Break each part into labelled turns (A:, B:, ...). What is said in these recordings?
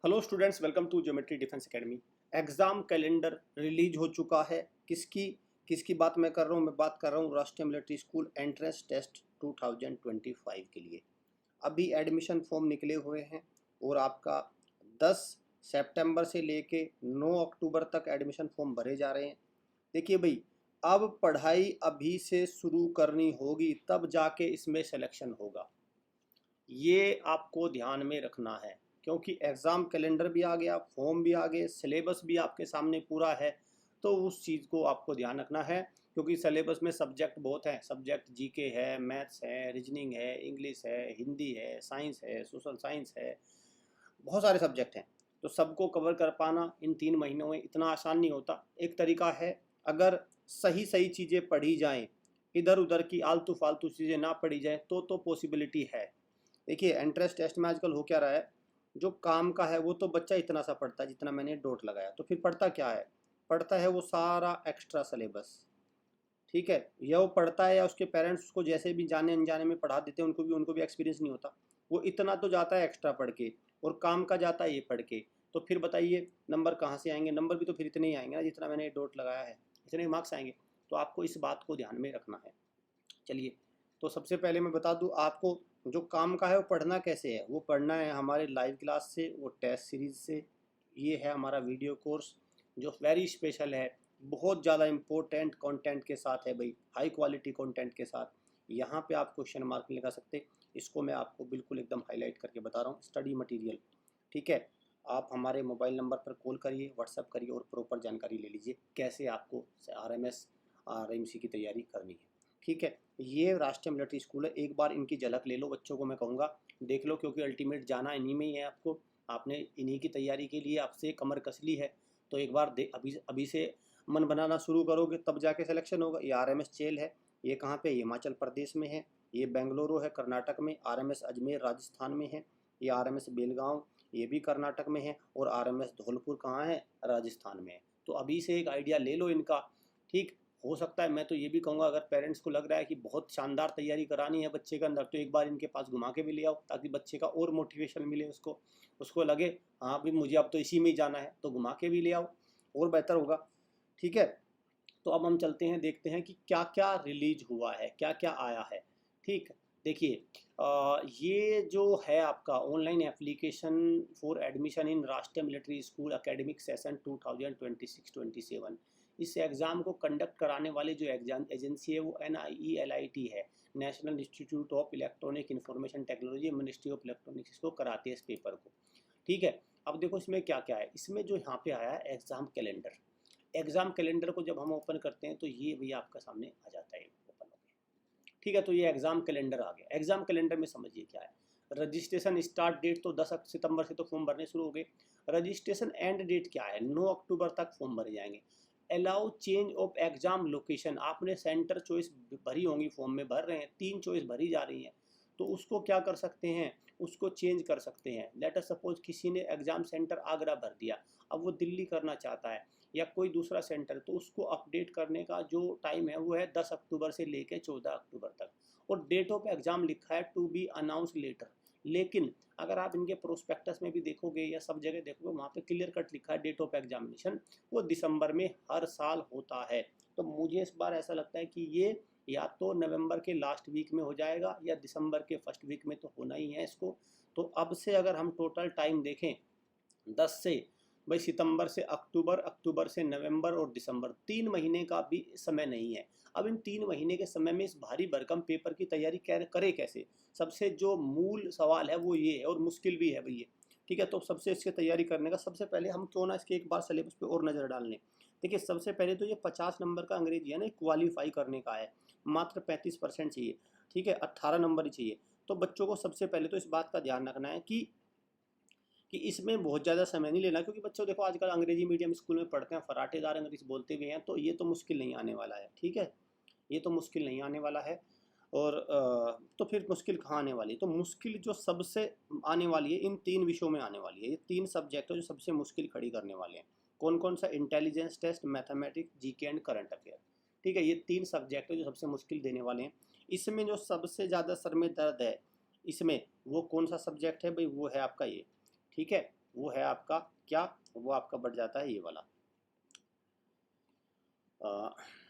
A: Hello students, welcome to geometry defence academy. Exam calendar release हो चुका है। किसकी किसकी बात मैं कर रहा हूँ? मैं बात कर रहा हूँ राष्ट्रीय मिलिट्री स्कूल एंट्रेंस टेस्ट 2025 के लिए। अभी एडमिशन फॉर्म निकले हुए हैं और आपका 10 सितंबर से लेके 9 अक्टूबर तक एडमिशन फॉर्म भरे जा रहे हैं। देखिए भाई, अब पढ़ाई अभी से शुरू करनी होगी, तब जाके इसमें सिलेक्शन होगा। ये आपको ध्यान में रखना है, क्योंकि एग्ज़ाम कैलेंडर भी आ गया, फॉर्म भी आ गए, सिलेबस भी आपके सामने पूरा है। तो उस चीज़ को आपको ध्यान रखना है, क्योंकि सिलेबस में सब्जेक्ट बहुत हैं। सब्जेक्ट जीके है, मैथ्स है, रीजनिंग है, इंग्लिश है, हिंदी है, साइंस है, सोशल साइंस है, बहुत सारे सब्जेक्ट हैं। तो सबको कवर कर पाना इन 3 महीनों में इतना आसान नहीं होता। एक तरीका है, अगर सही सही चीज़ें पढ़ी जाएँ, इधर उधर की आलतू फालतू चीज़ें ना पढ़ी जाएँ, तो पॉसिबिलिटी है। देखिए, एंट्रेंस टेस्ट में आजकल हो क्या रहा है, जो काम का है वो तो बच्चा इतना सा पढ़ता है जितना मैंने डोट लगाया, तो फिर पढ़ता क्या है? पढ़ता है वो सारा एक्स्ट्रा सिलेबस। ठीक है, या वो पढ़ता है या उसके पेरेंट्स उसको जैसे भी जाने अनजाने में पढ़ा देते हैं, उनको भी एक्सपीरियंस नहीं होता। वो इतना तो जाता है एक्स्ट्रा पढ़ के, और काम का जाता है ये पढ़ के। तो फिर बताइए नंबर कहाँ से आएंगे? नंबर भी तो फिर इतने ही आएंगे ना जितना मैंने डोट लगाया है, इतने मार्क्स आएंगे। तो आपको इस बात को ध्यान में रखना है। चलिए, तो सबसे पहले मैं बता दूं आपको, जो काम का है वो पढ़ना कैसे है। वो पढ़ना है हमारे लाइव क्लास से, वो टेस्ट सीरीज से। ये है हमारा वीडियो कोर्स जो वेरी स्पेशल है, बहुत ज़्यादा इम्पोर्टेंट कंटेंट के साथ है भाई, हाई क्वालिटी कंटेंट के साथ। यहाँ पे आप क्वेश्चन मार्क नहीं लगा सकते। इसको मैं आपको बिल्कुल एकदम हाईलाइट करके बता रहा हूँ, स्टडी मटेरियल। ठीक है, आप हमारे मोबाइल नंबर पर कॉल करिए, व्हाट्सअप करिए और प्रॉपर जानकारी ले लीजिए कैसे आपको RMS RMC की तैयारी करनी है। ठीक है, ये राष्ट्रीय मिलिट्री स्कूल है। एक बार इनकी झलक ले लो, बच्चों को मैं कहूँगा देख लो, क्योंकि अल्टीमेट जाना इन्हीं में ही है आपको। आपने इन्हीं की तैयारी के लिए आपसे कमर कस ली है, तो एक बार अभी अभी से मन बनाना शुरू करोगे तब जाके सिलेक्शन होगा। ये RMS चेल है, ये कहाँ पे? हिमाचल प्रदेश में है। ये बेंगलुरु है कर्नाटक में। RMS अजमेर राजस्थान में है। ये RMS बेलगांव, ये भी कर्नाटक में है। और RMS धौलपुर कहाँ है? राजस्थान में है। तो अभी से एक आइडिया ले लो इनका। ठीक, हो सकता है, मैं तो ये भी कहूँगा, अगर पेरेंट्स को लग रहा है कि बहुत शानदार तैयारी करानी है बच्चे के अंदर, तो एक बार इनके पास घुमा के भी ले आओ, ताकि बच्चे का और मोटिवेशन मिले, उसको लगे हाँ भी मुझे अब तो इसी में ही जाना है, तो घुमा के भी ले आओ, और बेहतर होगा। ठीक है, तो अब हम चलते हैं, देखते हैं कि क्या क्या रिलीज हुआ है, क्या क्या आया है। ठीक, देखिए, ये जो है आपका online application for admission in राष्ट्रीय मिलिट्री स्कूल एकेडमिक सेशन 2026-27, इस एग्ज़ाम को कंडक्ट कराने वाले जो एग्जाम एजेंसी है वो NIELIT है, national institute of electronic information technology, ministry of electronics इसको कराती है इस पेपर को। ठीक है, अब देखो इसमें क्या क्या है। इसमें जो यहाँ पे आया है एग्ज़ाम कैलेंडर, एग्ज़ाम कैलेंडर को जब हम ओपन करते हैं तो ये भी आपका सामने आ जाता है ओपन होकर। ठीक है, तो ये एग्ज़ाम कैलेंडर आ गया। एग्ज़ाम कैलेंडर में समझिए क्या है। रजिस्ट्रेशन स्टार्ट डेट तो 10 सितंबर से तो फॉर्म भरने शुरू हो गए। रजिस्ट्रेशन एंड डेट क्या है? 9 अक्टूबर तक फॉर्म भरे जाएंगे। Allow change of exam location, आपने सेंटर चॉइस भरी होंगी, फॉर्म में भर रहे हैं, 3 चॉइस भरी जा रही हैं, तो उसको क्या कर सकते हैं? उसको चेंज कर सकते हैं। लेट अस सपोज किसी ने एग्जाम सेंटर आगरा भर दिया, अब वो दिल्ली करना चाहता है या कोई दूसरा सेंटर, तो उसको अपडेट करने का जो टाइम है वो है 10 अक्टूबर से लेकर 14 अक्टूबर तक। और डेट ऑफ एग्जाम लिखा है टू बी अनाउंस लेटर। लेकिन अगर आप इनके प्रोस्पेक्टस में भी देखोगे या सब जगह देखोगे, वहाँ पे क्लियर कट लिखा है डेट ऑफ एग्जामिनेशन वो दिसंबर में हर साल होता है। तो मुझे इस बार ऐसा लगता है कि ये या तो नवंबर के लास्ट वीक में हो जाएगा या दिसंबर के फर्स्ट वीक में तो होना ही है इसको। तो अब से अगर हम टोटल टाइम देखें, 10 से भाई सितंबर से अक्टूबर, अक्टूबर से नवंबर और दिसंबर, 3 महीने का भी समय नहीं है। अब इन 3 महीने के समय में इस भारी भरकम पेपर की तैयारी करें कैसे? सबसे जो मूल सवाल है वो ये है, और मुश्किल भी है भैया। ठीक है, तो सबसे इसकी तैयारी करने का सबसे पहले हम क्यों ना इसके एक बार सिलेबस पे और नज़र डाल लें। देखिए, सबसे पहले तो ये 50 नंबर का अंग्रेजी है ना, क्वालिफाई करने का है, मात्र 35% चाहिए। ठीक है, 18 नंबर ही चाहिए। तो बच्चों को सबसे पहले तो इस बात का ध्यान रखना है कि इसमें बहुत ज़्यादा समय नहीं लेना, क्योंकि बच्चों देखो आजकल अंग्रेजी मीडियम स्कूल में पढ़ते हैं, फराटेदार अंग्रेजी बोलते भी हैं, तो ये तो मुश्किल नहीं आने वाला है। ठीक है, ये तो मुश्किल नहीं आने वाला है। और तो फिर मुश्किल कहाँ आने वाली है? तो मुश्किल जो सबसे आने वाली है इन 3 विषयों में आने वाली है। ये 3 सब्जेक्ट है जो सबसे मुश्किल खड़ी करने वाले हैं। कौन कौन सा? Intelligence test, mathematics, GK and current affair. ठीक है, ये 3 सब्जेक्ट है जो सबसे मुश्किल देने वाले हैं। इसमें जो सबसे ज़्यादा सर में दर्द है इसमें, वो कौन सा सब्जेक्ट है भाई? वो है आपका ये। ठीक है, वो है आपका क्या, वो आपका बढ़ जाता है ये वाला,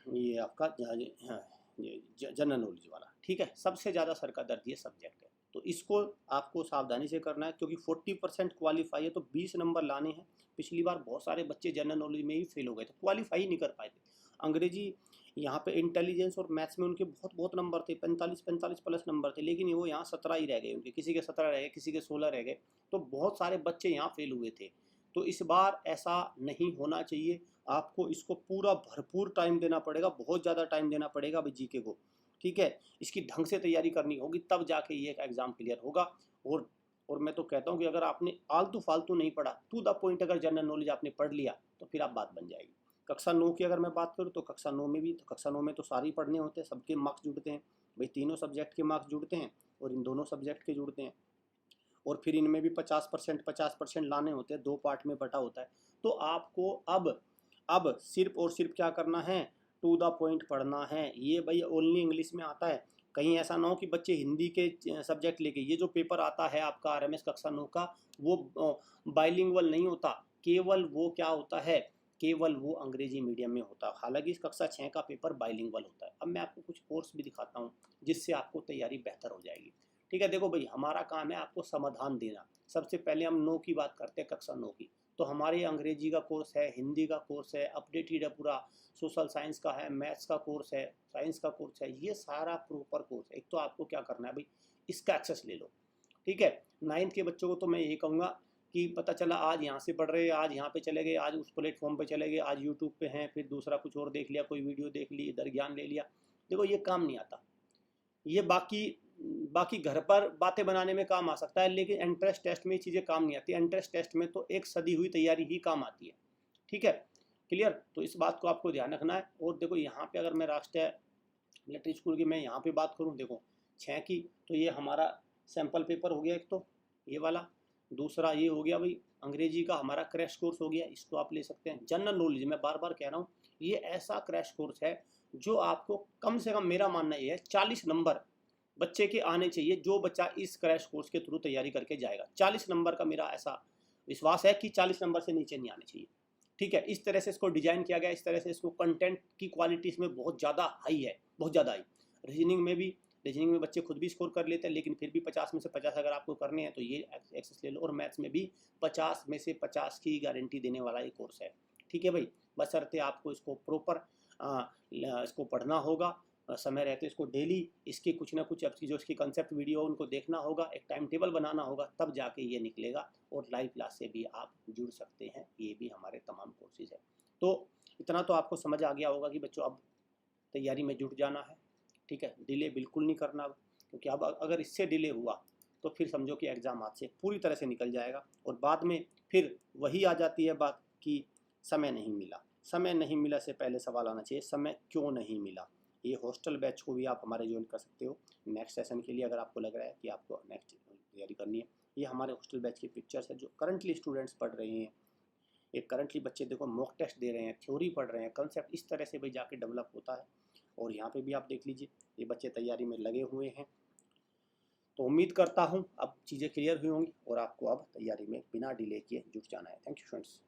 A: ये आपका जनरल नॉलेज वाला, ठीक है। सबसे ज़्यादा सर का दर्द ये सब्जेक्ट है, तो इसको आपको सावधानी से करना है, क्योंकि 40% क्वालिफाई है तो 20 नंबर लाने हैं। पिछली बार बहुत सारे बच्चे जनरल नॉलेज में ही फेल हो गए थे, क्वालिफाई ही नहीं कर पाए थे। अंग्रेजी यहाँ पे इंटेलिजेंस और मैथ्स में उनके बहुत बहुत नंबर थे, 45 प्लस नंबर थे, लेकिन वो यहाँ 17 ही रह गए उनके, किसी के 17 रह गए, किसी के 16 रह गए, तो बहुत सारे बच्चे यहाँ फेल हुए थे। तो इस बार ऐसा नहीं होना चाहिए, आपको इसको पूरा भरपूर टाइम देना पड़ेगा, बहुत ज़्यादा टाइम देना पड़ेगा भाई जीके को, ठीक है। इसकी ढंग से तैयारी करनी होगी, तब जाके ये एग्ज़ाम क्लियर होगा। और मैं तो कहता हूँ कि अगर आपने आलतू फालतू नहीं पढ़ा, टू द पॉइंट अगर जनरल नॉलेज आपने पढ़ लिया, तो फिर आप बात बन जाएगी। कक्षा 9 की अगर मैं बात करूँ तो कक्षा 9 में भी, तो कक्षा 9 में तो सारे ही पढ़ने होते हैं, सबके मार्क्स जुड़ते हैं भाई, तीनों सब्जेक्ट के मार्क्स जुड़ते हैं और इन दोनों सब्जेक्ट के जुड़ते हैं, और फिर इनमें भी 50% लाने होते हैं, 2 पार्ट में बटा होता है। तो आपको अब सिर्फ और सिर्फ क्या करना है, टू द पॉइंट पढ़ना है। ये भाई ओनली इंग्लिश में आता है, कहीं ऐसा ना हो कि बच्चे हिंदी के सब्जेक्ट लेके, ये जो पेपर आता है आपका आरएमएस कक्षा 9 का, वो बाइलिंगुअल नहीं होता, केवल वो क्या होता है, केवल वो अंग्रेजी मीडियम में होता है। हालांकि इस कक्षा 6 का पेपर बाइलिंगुअल होता है। अब मैं आपको कुछ कोर्स भी दिखाता हूँ जिससे आपको तैयारी बेहतर हो जाएगी, ठीक है। देखो भाई, हमारा काम है आपको समाधान देना। सबसे पहले हम 9 की बात करते हैं, कक्षा 9 की, तो हमारे अंग्रेजी का कोर्स है, हिंदी का कोर्स है, अपडेटेड है पूरा, सोशल साइंस का है, मैथ्स का कोर्स है, साइंस का कोर्स है, ये सारा प्रॉपर कोर्स है। एक तो आपको क्या करना है भाई, इसका एक्सेस ले लो, ठीक है। 9th के बच्चों को तो मैं यही कहूँगा कि पता चला आज यहाँ से पढ़ रहे हैं, आज यहाँ पे चले गए, आज उस प्लेटफॉर्म पे चले गए, आज यूट्यूब पे हैं, फिर दूसरा कुछ और देख लिया, कोई वीडियो देख ली, इधर ज्ञान ले लिया। देखो ये काम नहीं आता, ये बाकी बाकी घर पर बातें बनाने में काम आ सकता है, लेकिन एंट्रेंस टेस्ट में ये चीज़ें काम नहीं आती। एंट्रेंस टेस्ट में तो एक सदी हुई तैयारी ही काम आती है, ठीक है। क्लियर, तो इस बात को आपको ध्यान रखना है। और देखो यहाँ पे अगर मैं राष्ट्रीय मिलिट्री स्कूल की मैं यहाँ पे बात करूँ, देखो 6 की, तो ये हमारा सैम्पल पेपर हो गया एक, तो ये वाला, दूसरा ये हो गया भाई अंग्रेजी का हमारा क्रैश कोर्स हो गया, इसको आप ले सकते हैं। जनरल नॉलेज, मैं बार बार कह रहा हूँ, ये ऐसा क्रैश कोर्स है जो आपको कम से कम, मेरा मानना ये है, 40 नंबर बच्चे के आने चाहिए। जो बच्चा इस क्रैश कोर्स के थ्रू तैयारी करके जाएगा, 40 नंबर का मेरा ऐसा विश्वास है कि 40 नंबर से नीचे नहीं आने चाहिए, ठीक है। इस तरह से इसको डिजाइन किया गया, इस तरह से इसको कंटेंट की क्वालिटी इसमें बहुत ज़्यादा हाई है, बहुत ज़्यादा हाई। रीजनिंग में बच्चे खुद भी स्कोर कर लेते हैं, लेकिन फिर भी 50 में से 50 अगर आपको करने हैं तो ये एक्सेस ले लो। और मैथ्स में भी 50 में से 50 की गारंटी देने वाला ये कोर्स है, ठीक है भाई। बशर्ते आपको इसको प्रॉपर इसको पढ़ना होगा, समय रहते इसको डेली, इसके कुछ ना कुछ आपकी जो इसकी कंसेप्ट वीडियो उनको देखना होगा, एक टाइम टेबल बनाना होगा, तब जाके ये निकलेगा। और लाइव क्लास से भी आप जुड़ सकते हैं, ये भी हमारे तमाम कोर्सेज है। तो इतना तो आपको समझ आ गया होगा कि बच्चों अब तैयारी में जुट जाना है, ठीक है। डिले बिल्कुल नहीं करना, क्योंकि अब अगर इससे डिले हुआ तो फिर समझो कि एग्ज़ाम हाथ से पूरी तरह से निकल जाएगा। और बाद में फिर वही आ जाती है बात कि समय नहीं मिला। समय नहीं मिला से पहले सवाल आना चाहिए, समय क्यों नहीं मिला। ये हॉस्टल बैच को भी आप हमारे ज्वाइन कर सकते हो नेक्स्ट सेशन के लिए, अगर आपको लग रहा है कि आपको नेक्स्ट तैयारी करनी है। ये हमारे हॉस्टल बैच की पिक्चर्स है जो करंटली स्टूडेंट्स पढ़ रहे हैं। एक करंटली बच्चे देखो मॉक टेस्ट दे रहे हैं, थ्योरी पढ़ रहे हैं, कंसेप्ट इस तरह से भाई जाके डेवलप होता है। और यहाँ पे भी आप देख लीजिए, ये बच्चे तैयारी में लगे हुए हैं। तो उम्मीद करता हूँ अब चीज़ें क्लियर हुई होंगी और आपको अब तैयारी में बिना डिले किए जुट जाना है। Thank you friends.